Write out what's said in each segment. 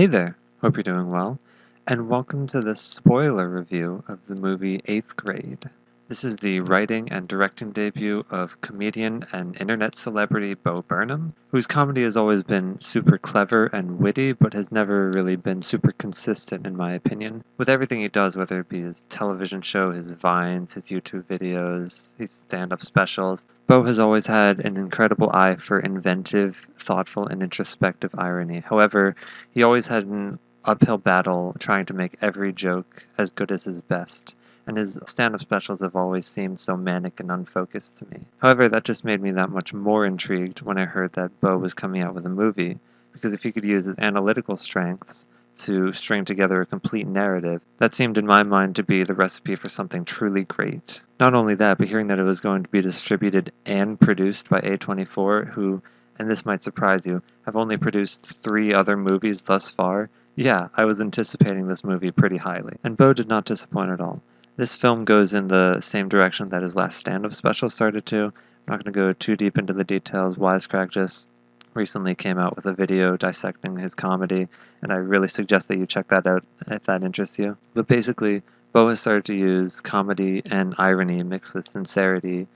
Hey there, hope you're doing well, and welcome to the spoiler review of the movie 8th Grade. This is the writing and directing debut of comedian and internet celebrity Bo Burnham, whose comedy has always been super clever and witty, but has never really been super consistent in my opinion. With everything he does, whether it be his television show, his vines, his YouTube videos, his stand-up specials, Bo has always had an incredible eye for inventive, thoughtful, and introspective irony. However, he always had an uphill battle trying to make every joke as good as his best, and his stand-up specials have always seemed so manic and unfocused to me. However, that just made me that much more intrigued when I heard that Bo was coming out with a movie, because if he could use his analytical strengths to string together a complete narrative, that seemed in my mind to be the recipe for something truly great. Not only that, but hearing that it was going to be distributed and produced by A24, who, and this might surprise you, have only produced 3 other movies thus far, yeah, I was anticipating this movie pretty highly. And Bo did not disappoint at all. This film goes in the same direction that his last stand-up special started to. I'm not going to go too deep into the details. Wisecrack just recently came out with a video dissecting his comedy, and I really suggest that you check that out if that interests you. But basically, Bo has started to use comedy and irony mixed with sincerity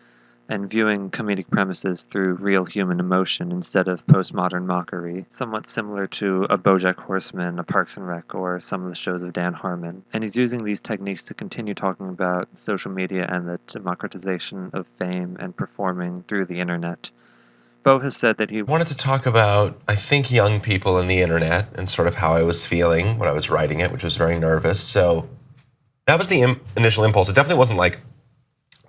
and viewing comedic premises through real human emotion instead of postmodern mockery, somewhat similar to a BoJack Horseman, a Parks and Rec, or some of the shows of Dan Harmon. And he's using these techniques to continue talking about social media and the democratization of fame and performing through the internet. Bo has said that he wanted to talk about, I think, young people and the internet and sort of how I was feeling when I was writing it, which was very nervous. So that was the initial impulse. It definitely wasn't like,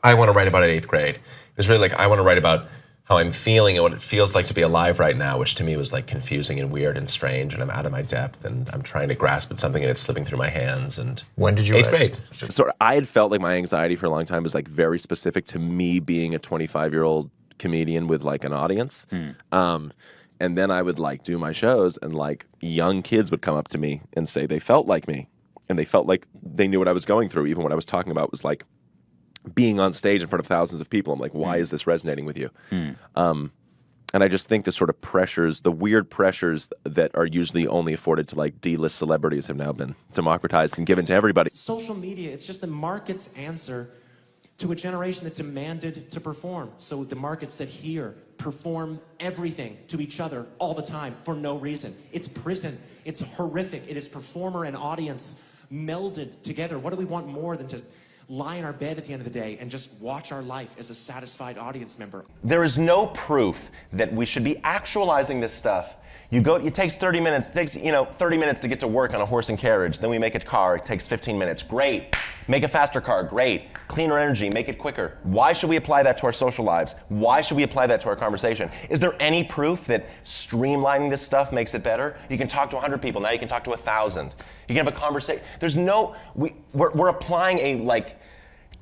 I want to write about it 8th grade. It was really like, I want to write about how I'm feeling and what it feels like to be alive right now, which to me was like confusing and weird and strange, and I'm out of my depth and I'm trying to grasp at something and it's slipping through my hands. And when did you 8th write? grade. So I had felt like my anxiety for a long time was like very specific to me being a 25-year-old comedian with like an audience. And then I would like do my shows and like young kids would come up to me and say they felt like me and they felt like they knew what I was going through. Even what I was talking about was like being on stage in front of thousands of people. I'm like, why is this resonating with you? And I just think the sort of pressures, the weird pressures that are usually only afforded to like D-list celebrities have now been democratized and given to everybody. Social media, it's just the market's answer to a generation that demanded to perform. So the market said, here, perform everything to each other all the time for no reason. It's prison. It's horrific. It is performer and audience melded together. What do we want more than to lie in our bed at the end of the day and just watch our life as a satisfied audience member? There is no proof that we should be actualizing this stuff. It takes 30 minutes, 30 minutes to get to work on a horse and carriage. Then we make a car, it takes 15 minutes. Great. Make a faster car, great. Cleaner energy, make it quicker. Why should we apply that to our social lives? Why should we apply that to our conversation? Is there any proof that streamlining this stuff makes it better? You can talk to 100 people, now you can talk to 1,000. You can have a conversation. There's no, we're applying a like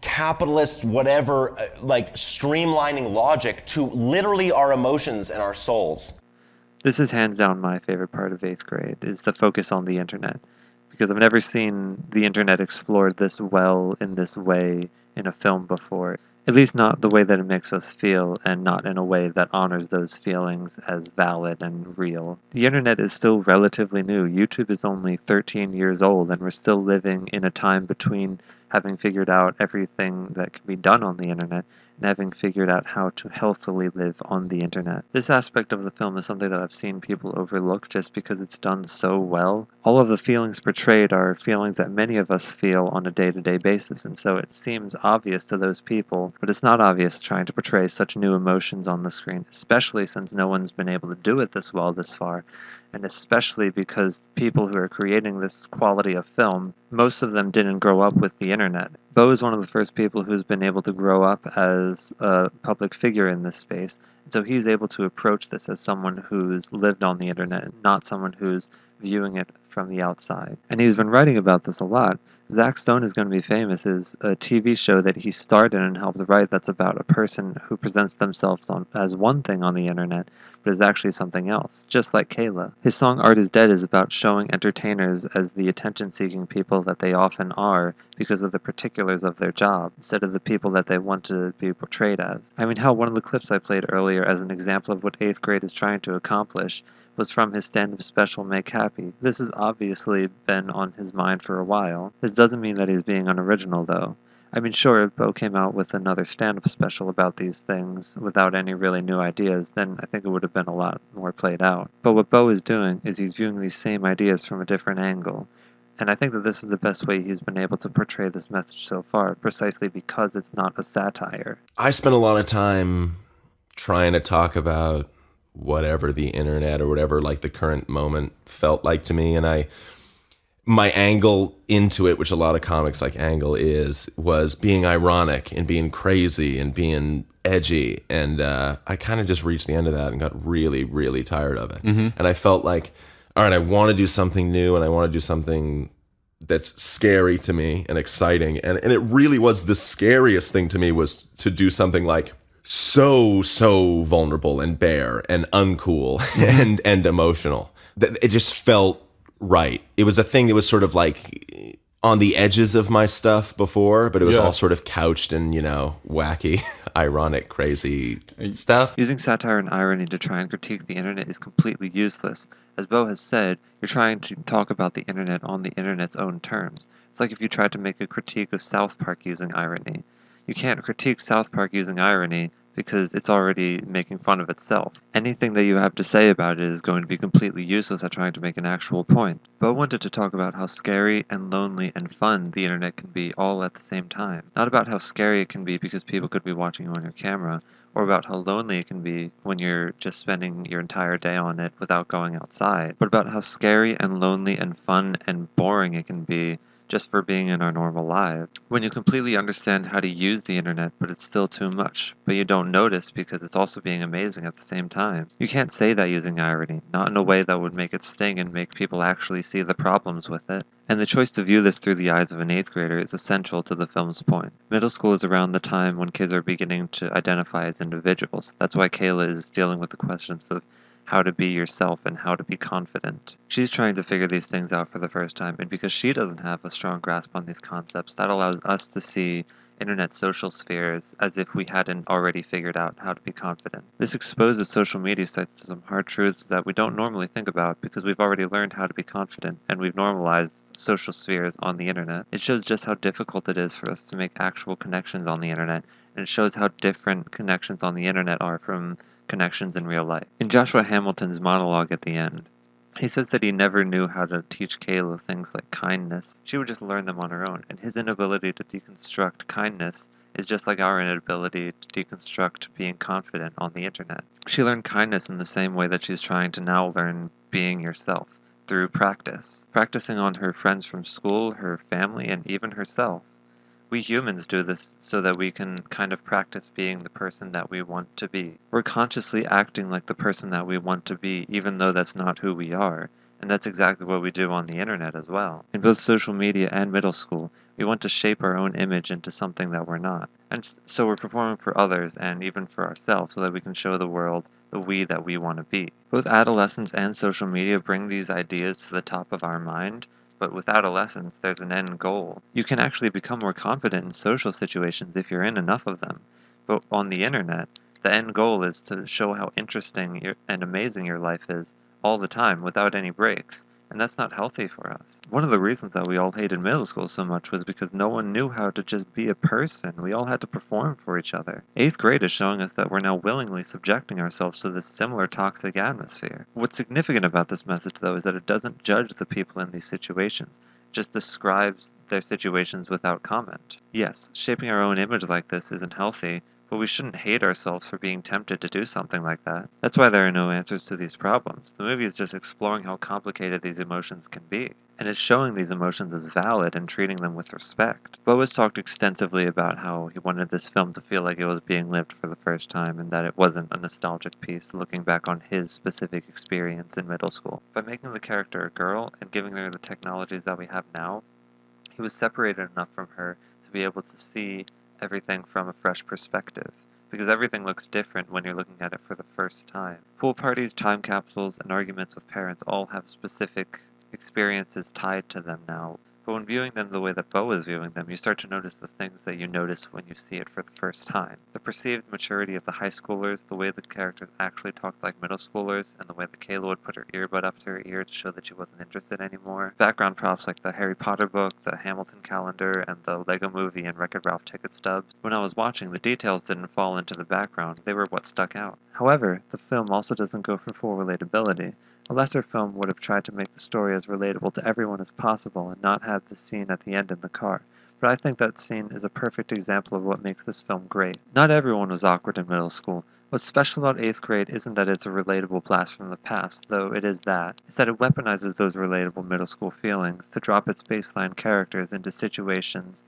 capitalist whatever, like streamlining logic to literally our emotions and our souls. This is hands down my favorite part of 8th grade, is the focus on the internet. Because I've never seen the internet explored this well in this way in a film before. At least not the way that it makes us feel, and not in a way that honors those feelings as valid and real. The internet is still relatively new. YouTube is only 13 years old, and we're still living in a time between having figured out everything that can be done on the internet and having figured out how to healthily live on the internet. This aspect of the film is something that I've seen people overlook just because it's done so well. All of the feelings portrayed are feelings that many of us feel on a day-to-day basis, and so it seems obvious to those people, but it's not obvious trying to portray such new emotions on the screen, especially since no one's been able to do it this well this far. And especially because people who are creating this quality of film, most of them didn't grow up with the internet. Bo is one of the first people who's been able to grow up as a public figure in this space, and so he's able to approach this as someone who's lived on the internet, not someone who's viewing it from the outside. And he's been writing about this a lot. Zach Stone is going to be famous is a TV show that he started and helped write that's about a person who presents themselves as one thing on the internet, but is actually something else, just like Kayla. His song Art is Dead is about showing entertainers as the attention-seeking people that they often are because of the particulars of their job, instead of the people that they want to be portrayed as. I mean, hell, one of the clips I played earlier as an example of what 8th grade is trying to accomplish was from his stand-up special Make Happy. This has obviously been on his mind for a while. This doesn't mean that he's being unoriginal, though. I mean, sure, if Bo came out with another stand-up special about these things without any really new ideas, then I think it would have been a lot more played out. But what Bo is doing is he's viewing these same ideas from a different angle. And I think that this is the best way he's been able to portray this message so far, precisely because it's not a satire. I spent a lot of time trying to talk about whatever the internet or whatever like the current moment felt like to me, and my angle into it, which a lot of comics like angle was being ironic and being crazy and being edgy, and I kind of just reached the end of that and got really, really tired of it. And I felt like, all right, I want to do something new, and I want to do something that's scary to me and exciting, and it really was the scariest thing to me was to do something like so vulnerable and bare and uncool and emotional. It just felt right. It was a thing that was sort of like on the edges of my stuff before, but it was all sort of couched in, wacky, ironic, crazy stuff. Using satire and irony to try and critique the internet is completely useless. As Bo has said, you're trying to talk about the internet on the internet's own terms. It's like if you tried to make a critique of South Park using irony. You can't critique South Park using irony because it's already making fun of itself. Anything that you have to say about it is going to be completely useless at trying to make an actual point. Bo wanted to talk about how scary and lonely and fun the internet can be all at the same time. Not about how scary it can be because people could be watching you on your camera, or about how lonely it can be when you're just spending your entire day on it without going outside, but about how scary and lonely and fun and boring it can be just for being in our normal lives. When you completely understand how to use the internet, but it's still too much, but you don't notice because it's also being amazing at the same time. You can't say that using irony, not in a way that would make it sting and make people actually see the problems with it. And the choice to view this through the eyes of an 8th grader is essential to the film's point. Middle school is around the time when kids are beginning to identify as individuals. That's why Kayla is dealing with the questions of how to be yourself and how to be confident. She's trying to figure these things out for the first time, and because she doesn't have a strong grasp on these concepts, that allows us to see internet social spheres as if we hadn't already figured out how to be confident. This exposes social media sites to some hard truths that we don't normally think about because we've already learned how to be confident and we've normalized social spheres on the internet. It shows just how difficult it is for us to make actual connections on the internet, and it shows how different connections on the internet are from connections in real life. In Joshua Hamilton's monologue at the end, he says that he never knew how to teach Kayla things like kindness. She would just learn them on her own, and his inability to deconstruct kindness is just like our inability to deconstruct being confident on the internet. She learned kindness in the same way that she's trying to now learn being yourself, through practice. Practicing on her friends from school, her family, and even herself. We humans do this so that we can kind of practice being the person that we want to be. We're consciously acting like the person that we want to be, even though that's not who we are. And that's exactly what we do on the internet as well. In both social media and middle school, we want to shape our own image into something that we're not. And so we're performing for others and even for ourselves so that we can show the world the we that we want to be. Both adolescence and social media bring these ideas to the top of our mind, but with adolescence, there's an end goal. You can actually become more confident in social situations if you're in enough of them. But on the internet, the end goal is to show how interesting and amazing your life is all the time without any breaks. And that's not healthy for us. One of the reasons that we all hated middle school so much was because no one knew how to just be a person. We all had to perform for each other. 8th grade is showing us that we're now willingly subjecting ourselves to this similar toxic atmosphere. What's significant about this message, though, is that it doesn't judge the people in these situations. It just describes their situations without comment. Yes, shaping our own image like this isn't healthy, but we shouldn't hate ourselves for being tempted to do something like that. That's why there are no answers to these problems. The movie is just exploring how complicated these emotions can be, and it's showing these emotions as valid and treating them with respect. Bo has talked extensively about how he wanted this film to feel like it was being lived for the first time and that it wasn't a nostalgic piece looking back on his specific experience in middle school. By making the character a girl and giving her the technologies that we have now, he was separated enough from her to be able to see everything from a fresh perspective, because everything looks different when you're looking at it for the first time. Pool parties, time capsules, and arguments with parents all have specific experiences tied to them now, But when viewing them the way that Bo is viewing them, you start to notice the things that you notice when you see it for the first time. The perceived maturity of the high schoolers, the way the characters actually talked like middle schoolers, and the way that Kayla would put her earbud up to her ear to show that she wasn't interested anymore. Background props like the Harry Potter book, the Hamilton calendar, and the Lego movie and Wreck-It Ralph ticket stubs. When I was watching, the details didn't fall into the background, they were what stuck out. However, the film also doesn't go for full relatability. A lesser film would have tried to make the story as relatable to everyone as possible and not had the scene at the end in the car, but I think that scene is a perfect example of what makes this film great. Not everyone was awkward in middle school. What's special about 8th grade isn't that it's a relatable blast from the past, though it is that. It's that it weaponizes those relatable middle school feelings to drop its baseline characters into situations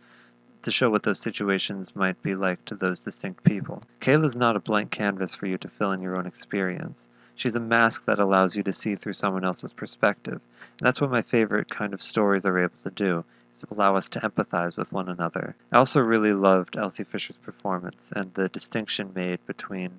to show what those situations might be like to those distinct people. Kayla's not a blank canvas for you to fill in your own experience. She's a mask that allows you to see through someone else's perspective. And that's what my favorite kind of stories are able to do, is to allow us to empathize with one another. I also really loved Elsie Fisher's performance and the distinction made between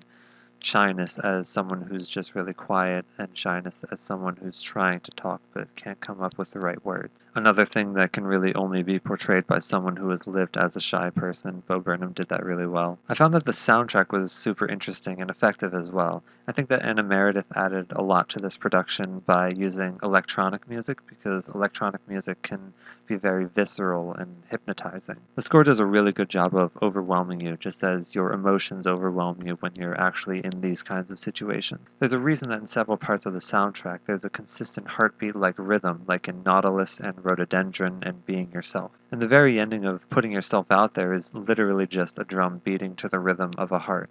shyness as someone who's just really quiet and shyness as someone who's trying to talk but can't come up with the right words. Another thing that can really only be portrayed by someone who has lived as a shy person. Bo Burnham did that really well. I found that the soundtrack was super interesting and effective as well. I think that Anna Meredith added a lot to this production by using electronic music because electronic music can be very visceral and hypnotizing. The score does a really good job of overwhelming you, just as your emotions overwhelm you when you're actually in these kinds of situations. There's a reason that in several parts of the soundtrack there's a consistent heartbeat-like rhythm, like in Nautilus and Rhododendron and Being Yourself. And the very ending of Putting Yourself Out There is literally just a drum beating to the rhythm of a heart.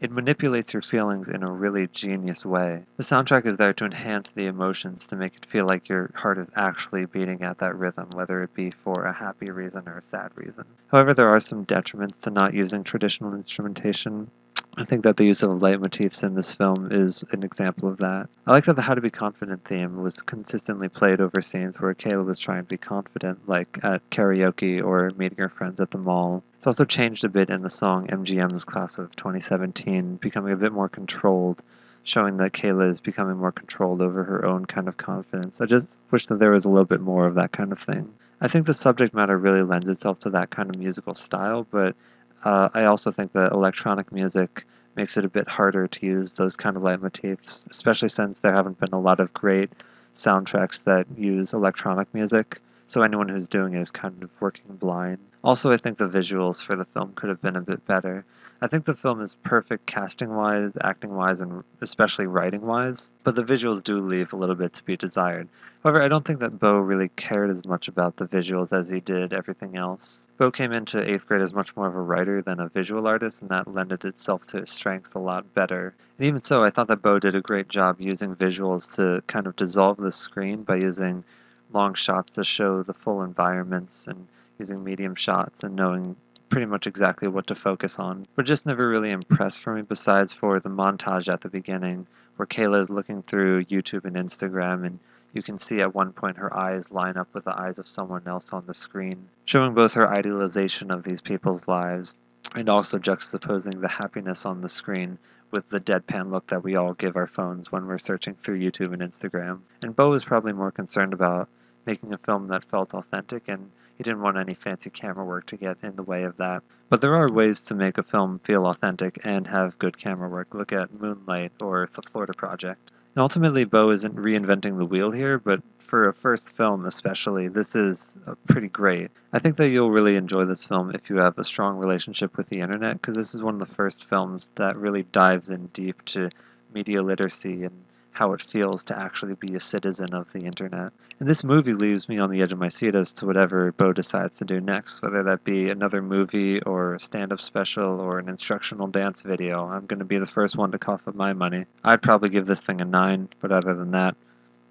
It manipulates your feelings in a really genius way. The soundtrack is there to enhance the emotions, to make it feel like your heart is actually beating at that rhythm, whether it be for a happy reason or a sad reason. However, there are some detriments to not using traditional instrumentation. I think that the use of leitmotifs in this film is an example of that. I like that the How to Be Confident theme was consistently played over scenes where Kayla was trying to be confident, like at karaoke or meeting her friends at the mall. It's also changed a bit in the song MGM's Class of 2017, becoming a bit more controlled, showing that Kayla is becoming more controlled over her own kind of confidence. I just wish that there was a little bit more of that kind of thing. I think the subject matter really lends itself to that kind of musical style, but I also think that electronic music makes it a bit harder to use those kind of leitmotifs, especially since there haven't been a lot of great soundtracks that use electronic music, so anyone who's doing it is kind of working blind. Also, I think the visuals for the film could have been a bit better. I think the film is perfect casting-wise, acting-wise, and especially writing-wise, but the visuals do leave a little bit to be desired. However, I don't think that Bo really cared as much about the visuals as he did everything else. Bo came into 8th grade as much more of a writer than a visual artist, and that lended itself to his strengths a lot better. And even so, I thought that Bo did a great job using visuals to kind of dissolve the screen by using long shots to show the full environments and using medium shots and knowing pretty much exactly what to focus on. But just never really impressed for me besides for the montage at the beginning where Kayla is looking through YouTube and Instagram and you can see at one point her eyes line up with the eyes of someone else on the screen, showing both her idealization of these people's lives and also juxtaposing the happiness on the screen with the deadpan look that we all give our phones when we're searching through YouTube and Instagram. And Bo was probably more concerned about making a film that felt authentic, and he didn't want any fancy camera work to get in the way of that. But there are ways to make a film feel authentic and have good camera work. Look at Moonlight or The Florida Project. And ultimately, Bo isn't reinventing the wheel here, but for a first film especially, this is pretty great. I think that you'll really enjoy this film if you have a strong relationship with the internet, because this is one of the first films that really dives in deep to media literacy and how it feels to actually be a citizen of the internet. And this movie leaves me on the edge of my seat as to whatever Bo decides to do next, whether that be another movie or a stand-up special or an instructional dance video. I'm going to be the first one to cough up my money. I'd probably give this thing a 9, but other than that,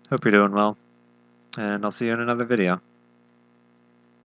hope you're doing well, and I'll see you in another video.